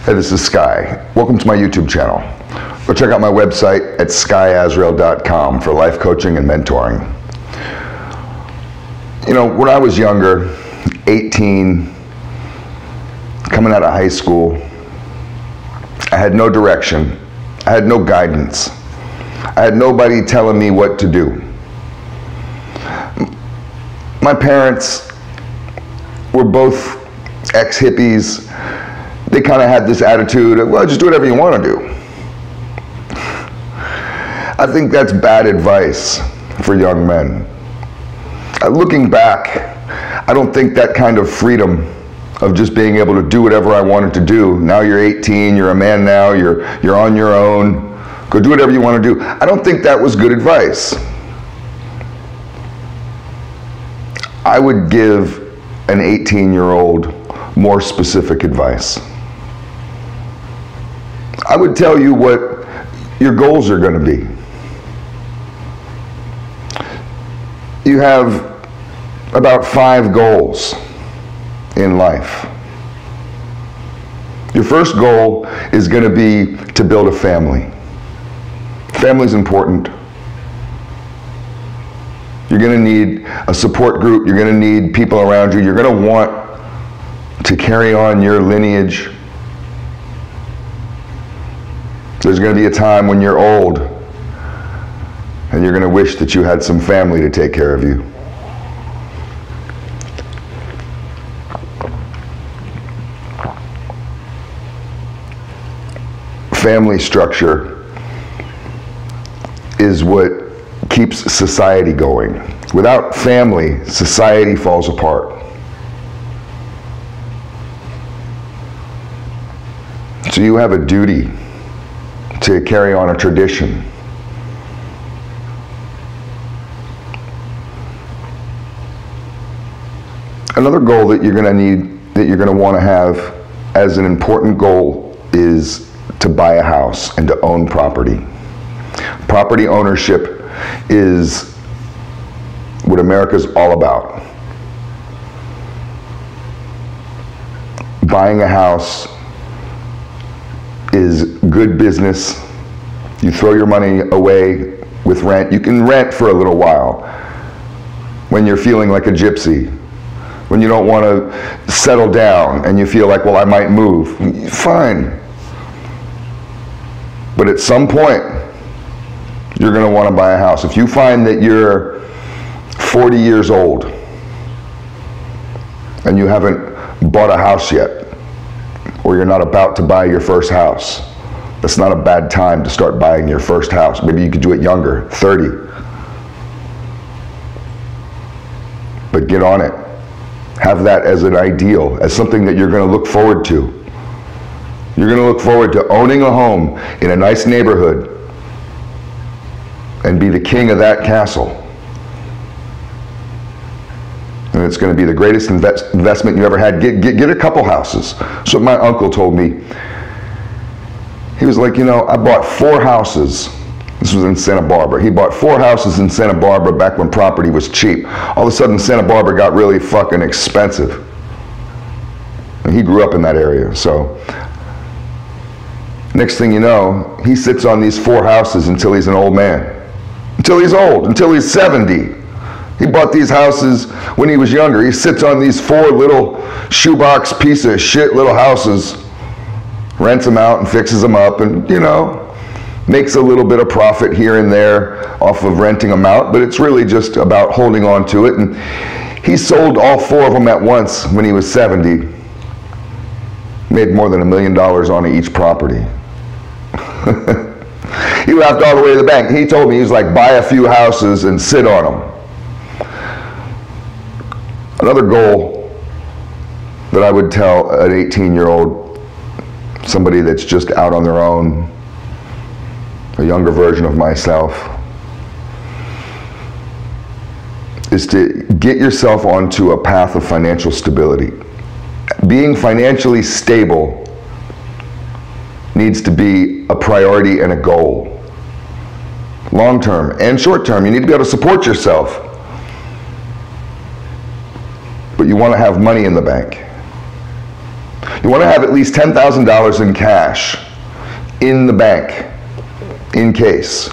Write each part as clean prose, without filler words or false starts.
Hey, this is Sky. Welcome to my YouTube channel. Go check out my website at skyazrael.com for life coaching and mentoring. You know, when I was younger, 18, coming out of high school, I had no direction. I had no guidance. I had nobody telling me what to do. My parents were both ex-hippies. They kind of had this attitude of, well, just do whatever you want to do. I think that's bad advice for young men. Looking back, I don't think that kind of freedom of just being able to do whatever I wanted to do. Now you're 18, you're a man now, you're on your own, go do whatever you want to do. I don't think that was good advice. I would give an 18-year-old more specific advice. I would tell you what your goals are going to be. You have about 5 goals in life. Your first goal is going to be to build a family. Family's important. You're going to need a support group. You're going to need people around you. You're going to want to carry on your lineage. There's going to be a time when you're old and you're going to wish that you had some family to take care of you. Family structure is what keeps society going. Without family, society falls apart. So you have a duty to carry on a tradition. Another goal that you're going to need, that you're going to want to have as an important goal, is to buy a house and to own property. Property ownership is what America's all about. Buying a house is good business. You throw your money away with rent. You can rent for a little while when you're feeling like a gypsy, when you don't want to settle down and you feel like, well, I might move. Fine. But at some point, you're going to want to buy a house. If you find that you're 40 years old and you haven't bought a house yet, or you're not about to buy your first house, that's not a bad time to start buying your first house. Maybe you could do it younger, 30. But get on it. Have that as an ideal, as something that you're going to look forward to. You're going to look forward to owning a home in a nice neighborhood and be the king of that castle. And it's going to be the greatest investment you ever had. Get a couple houses. So my uncle told me. He was like, you know, I bought 4 houses. This was in Santa Barbara. He bought 4 houses in Santa Barbara back when property was cheap. All of a sudden, Santa Barbara got really fucking expensive. And he grew up in that area. So next thing you know, he sits on these 4 houses until he's an old man. Until he's old, until he's 70. He bought these houses when he was younger. He sits on these 4 little shoebox piece of shit little houses, rents them out and fixes them up, and, you know, makes a little bit of profit here and there off of renting them out, but it's really just about holding on to it. And he sold all 4 of them at once when he was 70. Made more than $1 million on each property. He laughed all the way to the bank. He told me, he was like, buy a few houses and sit on them. Another goal that I would tell an 18-year-old, somebody that's just out on their own, a younger version of myself, is to get yourself onto a path of financial stability. Being financially stable needs to be a priority and a goal. Long term and short term, you need to be able to support yourself. But you want to have money in the bank. You want to have at least $10,000 in cash in the bank, in case.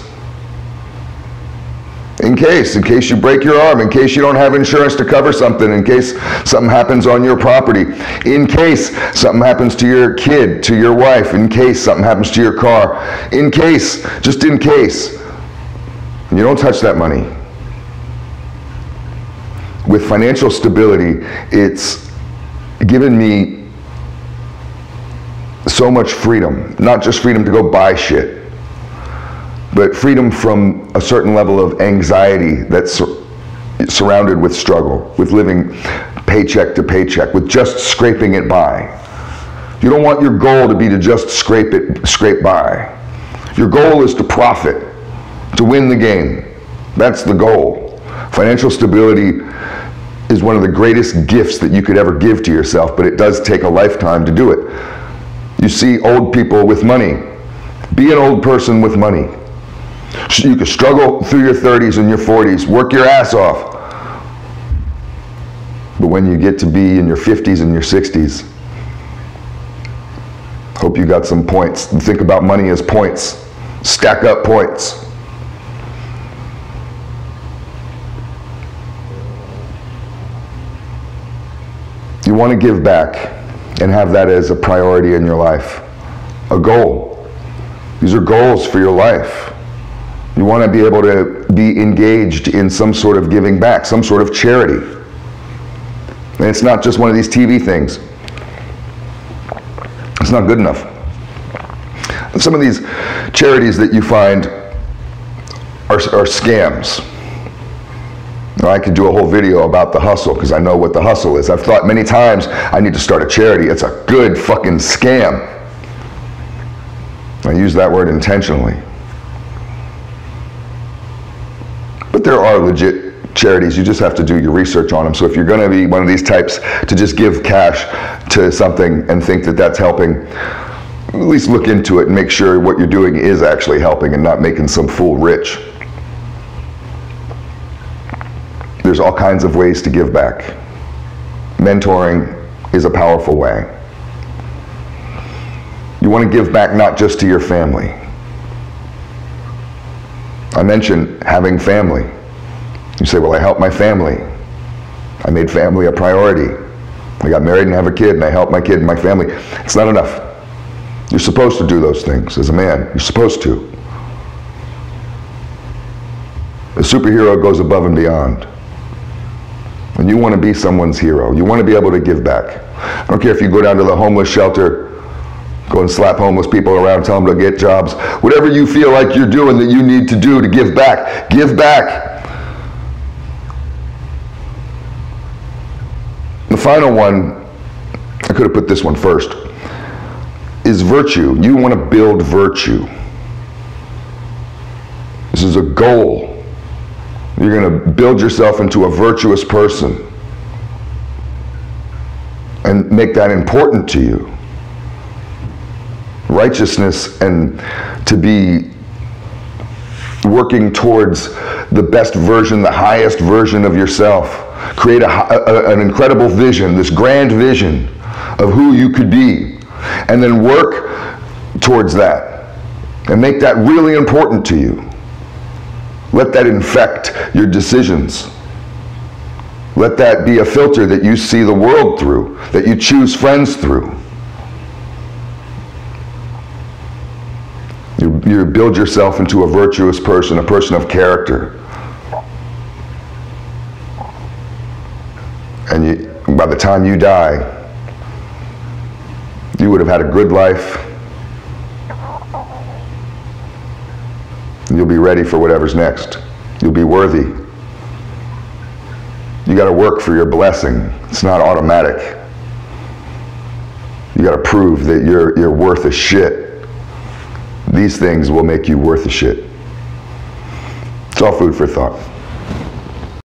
In case you break your arm, in case you don't have insurance to cover something, in case something happens on your property, in case something happens to your kid, to your wife, in case something happens to your car, in case, just in case. And you don't touch that money. With financial stability, it's given me so much freedom, not just freedom to go buy shit, but freedom from a certain level of anxiety that's surrounded with struggle, with living paycheck to paycheck, with just scraping it by. You don't want your goal to be to just scrape by. Your goal is to profit, to win the game. That's the goal. Financial stability is one of the greatest gifts that you could ever give to yourself, but it does take a lifetime to do it. You see old people with money. Be an old person with money. You can struggle through your 30s and your 40s, work your ass off. But when you get to be in your 50s and your 60s, hope you got some points. Think about money as points. Stack up points. You want to give back and have that as a priority in your life, a goal. These are goals for your life. You want to be able to be engaged in some sort of giving back, some sort of charity. And it's not just one of these TV things. It's not good enough. And some of these charities that you find are scams. Now, I could do a whole video about the hustle because I know what the hustle is. I've thought many times I need to start a charity. It's a good fucking scam. I use that word intentionally. But there are legit charities. You just have to do your research on them. So if you're going to be one of these types to just give cash to something and think that that's helping, at least look into it and make sure what you're doing is actually helping and not making some fool rich. There's all kinds of ways to give back. Mentoring is a powerful way. You want to give back not just to your family. I mentioned having family. You say, well, I helped my family. I made family a priority. I got married and have a kid, and I helped my kid and my family. It's not enough. You're supposed to do those things as a man. You're supposed to. A superhero goes above and beyond. And you want to be someone's hero. You want to be able to give back. I don't care if you go down to the homeless shelter, go and slap homeless people around, tell them to get jobs. Whatever you feel like you're doing that you need to do to give back, give back. The final one, I could have put this one first, is virtue. You want to build virtue. This is a goal. You're going to build yourself into a virtuous person and make that important to you. Righteousness and to be working towards the best version, the highest version of yourself. Create an incredible vision, this grand vision of who you could be, and then work towards that and make that really important to you. Let that infect your decisions. Let that be a filter that you see the world through, that you choose friends through. You build yourself into a virtuous person, a person of character. And by the time you die, you would have had a good life. You'll be ready for whatever's next. You'll be worthy. You got to work for your blessing. It's not automatic. You got to prove that you're worth a shit. These things will make you worth a shit. It's all food for thought.